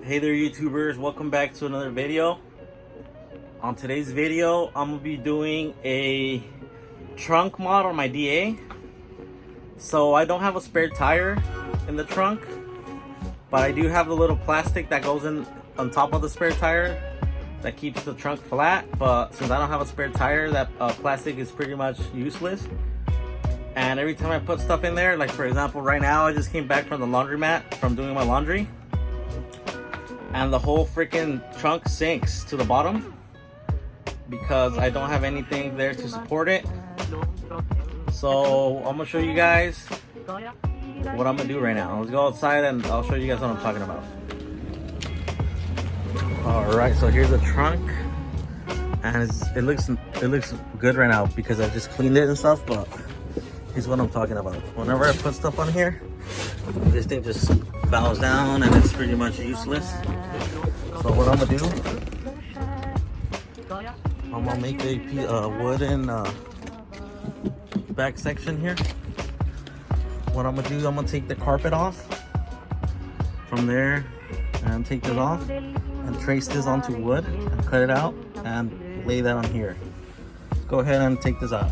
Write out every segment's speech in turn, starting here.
Hey there YouTubers, welcome back to another video. On today's video, I'm gonna be doing a trunk mod on my DA. So I don't have a spare tire in the trunk, but I do have the little plastic that goes in on top of the spare tire that keeps the trunk flat. But since I don't have a spare tire, that plastic is pretty much useless. And every time I put stuff in there, like for example right now I just came back from the laundromat from doing my laundry, and the whole freaking trunk sinks to the bottom because I don't have anything there to support it. So I'm gonna show you guys what I'm gonna do right now. Let's go outside and I'll show you guys what I'm talking about. Alright, so here's the trunk, and it looks good right now because I just cleaned it and stuff, but here's what I'm talking about. Whenever I put stuff on here, this thing just falls down and it's pretty much useless. So what I'm gonna do, I'm gonna make a wooden back section here. What I'm gonna do, I'm gonna take the carpet off from there and take this off and trace this onto wood and cut it out and lay that on here. Let's go ahead and take this out.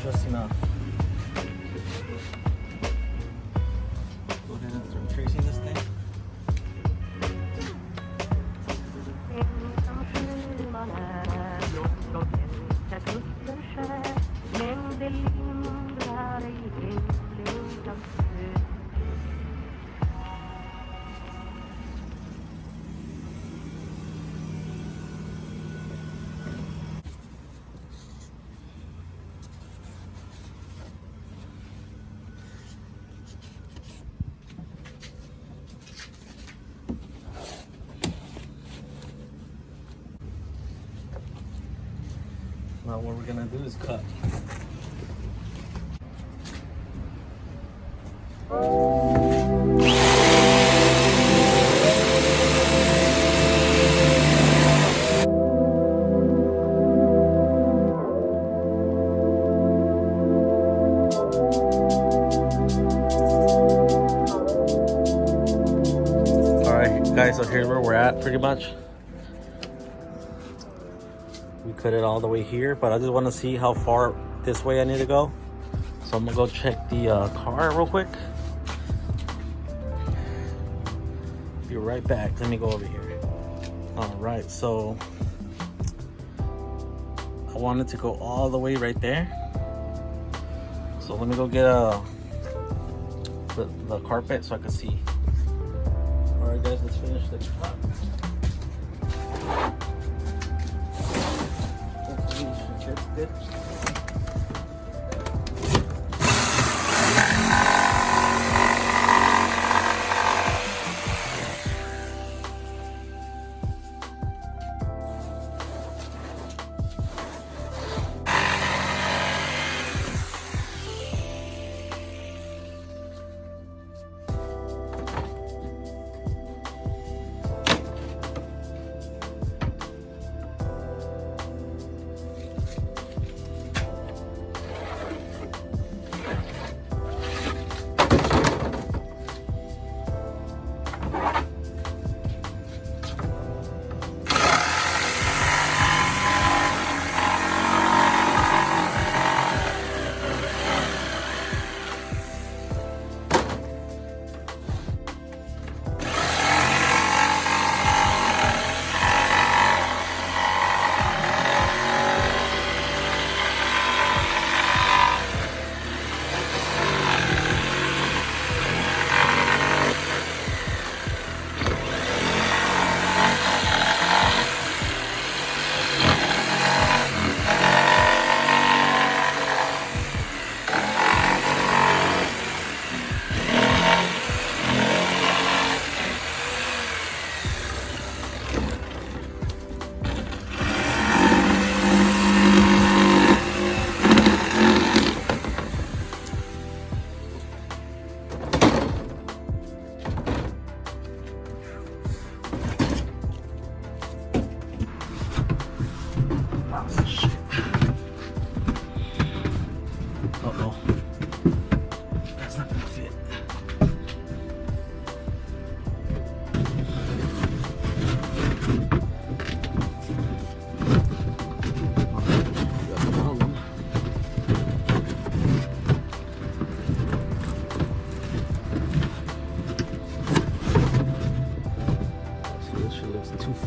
Just enough. Go ahead and start tracing this thing. Now what we're gonna do is cut. Alright guys, so here's where we're at pretty much. We cut it all the way here, but I just want to see how far this way I need to go. So I'm gonna go check the car real quick. Be right back. Let me go over here. All right, so I wanted to go all the way right there. So let me go get the carpet so I can see. All right, guys, let's finish the cut. Good.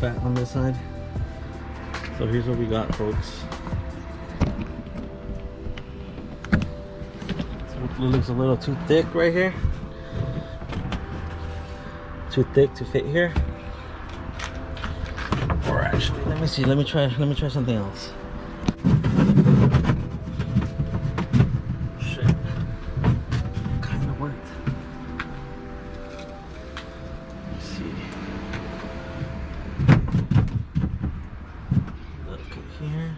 fat on this side. So here's what we got, folks. So it looks a little too thick right here. Too thick to fit here. Or actually, let me see. Let me try something else. Shit. Kind of worked. Let's see. Let's cut here.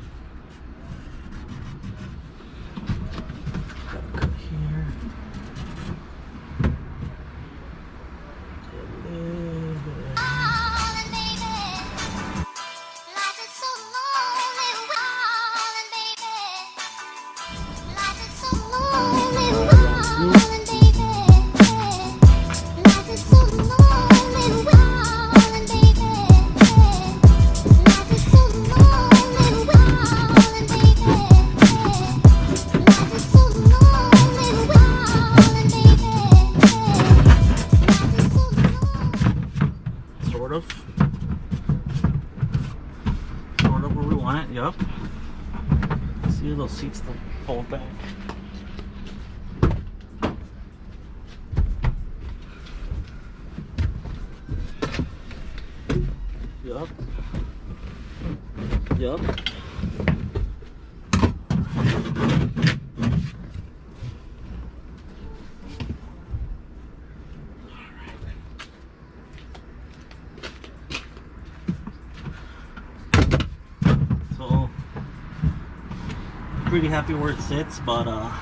Gotta cut here. Sort of where we want it, yup. See those seats that fold back. Yup. Yup. So pretty happy where it sits, but I'm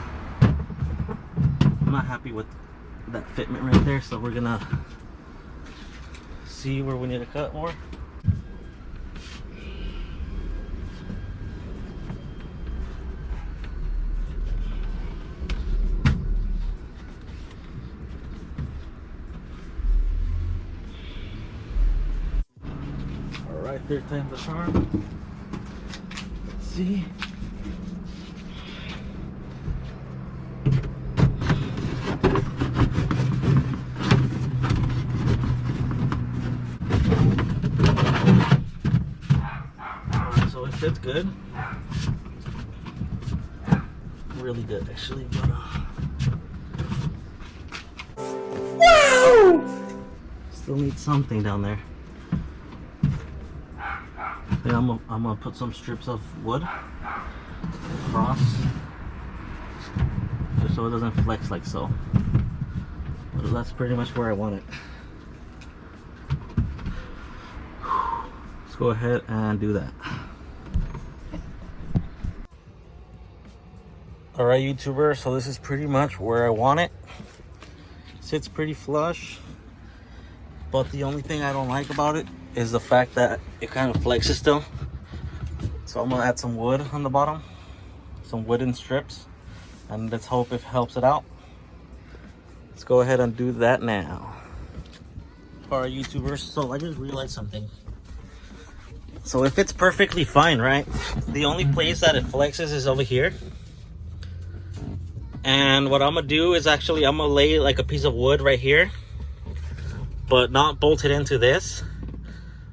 not happy with that fitment right there, so we're gonna see where we need to cut more. Alright, third time's the charm. Let's see. So it fits good. Really good, actually. But, still need something down there. Yeah, I'm gonna put some strips of wood across, just so it doesn't flex like so. But that's pretty much where I want it. Let's go ahead and do that. Alright, YouTuber, so this is pretty much where I want it. Sits pretty flush, but the only thing I don't like about it is the fact that it kind of flexes still. So I'm gonna add some wood on the bottom, some wooden strips, and let's hope it helps it out. Let's go ahead and do that now. Alright, YouTubers, so I just realized something. So if it's perfectly fine, right? The only place that it flexes is over here. And what I'm gonna do is actually I'm gonna lay like a piece of wood right here, but not bolt it into this,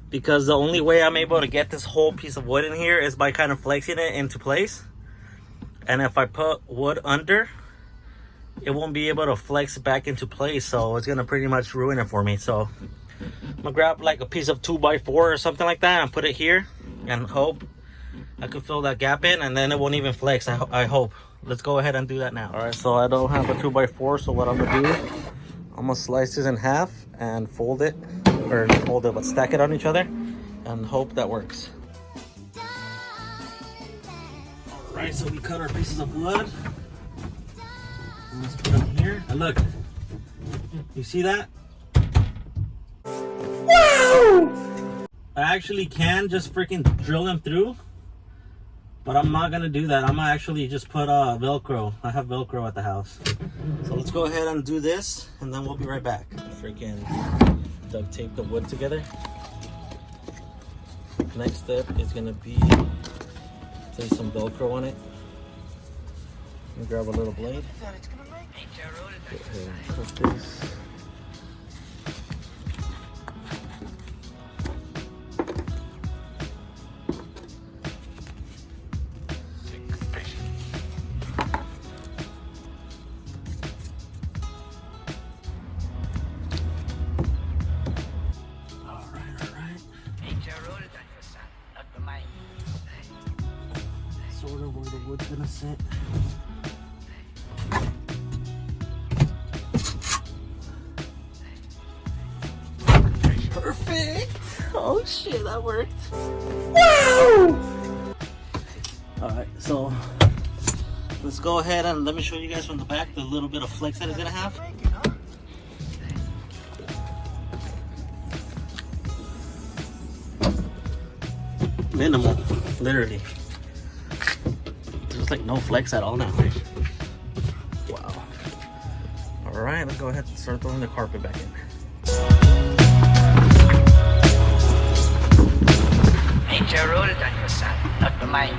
because the only way I'm able to get this whole piece of wood in here is by kind of flexing it into place. And if I put wood under, it won't be able to flex back into place, so it's gonna pretty much ruin it for me. So I'm gonna grab like a piece of 2x4 or something like that and put it here and hope I could fill that gap in, and then it won't even flex. I hope. Let's go ahead and do that now. All right, so I don't have a 2x4, so what I'm gonna do, I'm gonna slice this in half and fold it, or fold it, but stack it on each other and hope that works. All right, so we cut our pieces of wood. Let's put them here. And look, you see that? Wow! I actually can just freaking drill them through, but I'm not gonna do that. I'm gonna actually just put Velcro. I have Velcro at the house. So let's go ahead and do this, and then we'll be right back. Freaking duct tape the wood together. Next step is gonna be place some Velcro on it. And grab a little blade. Go ahead and cut this. That's it. Perfect. Oh shit, that worked. Wow! Alright, so let's go ahead and let me show you guys from the back the little bit of flex that it's gonna have. Minimal, literally. There's like no flex at all now. Wow. Alright, let's go ahead and start throwing the carpet back in. Ain't your role done, your son, not mine.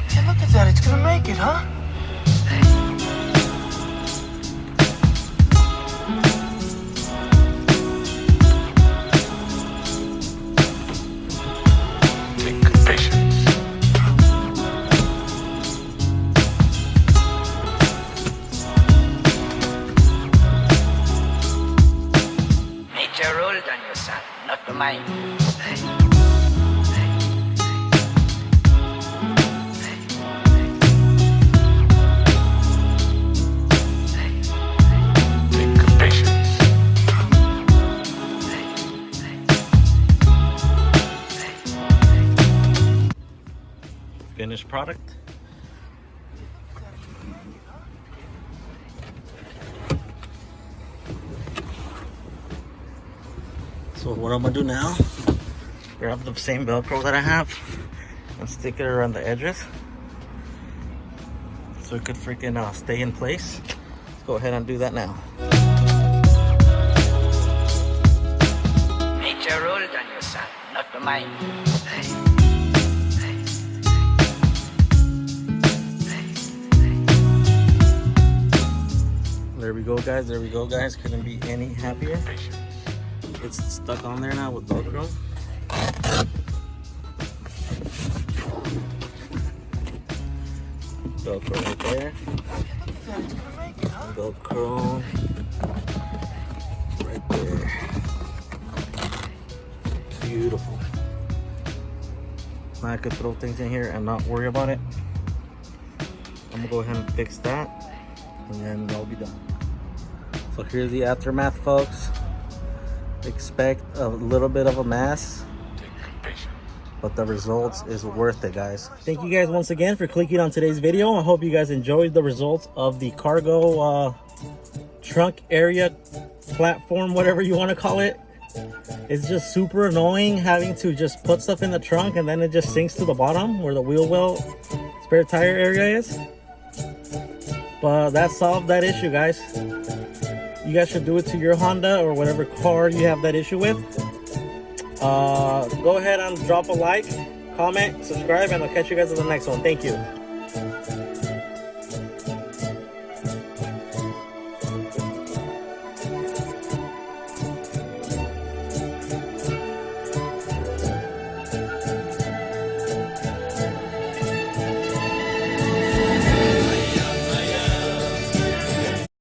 Hey, look at that, it's gonna make it, huh? Your role done, your son, not mine. Finished product. So what I'm gonna do now, grab the same Velcro that I have and stick it around the edges so it could freaking stay in place. Let's go ahead and do that now. Ain't your role done, your son, not mine. There we go, guys. There we go, guys. Couldn't be any happier. It's stuck on there now with Velcro. Velcro right there. Velcro right there. Beautiful. Now I could throw things in here and not worry about it. I'm gonna go ahead and fix that, and then I'll be done. So here's the aftermath, folks. Expect a little bit of a mess, but the results is worth it, guys. Thank you guys once again for clicking on today's video. I hope you guys enjoyed the results of the cargo trunk area platform, whatever you want to call it. It's just super annoying having to just put stuff in the trunk and then it just sinks to the bottom where the wheel well spare tire area is. But that solved that issue, guys. You guys should do it to your Honda or whatever car you have that issue with. Go ahead and drop a like, comment, subscribe, and I'll catch you guys in the next one. Thank you.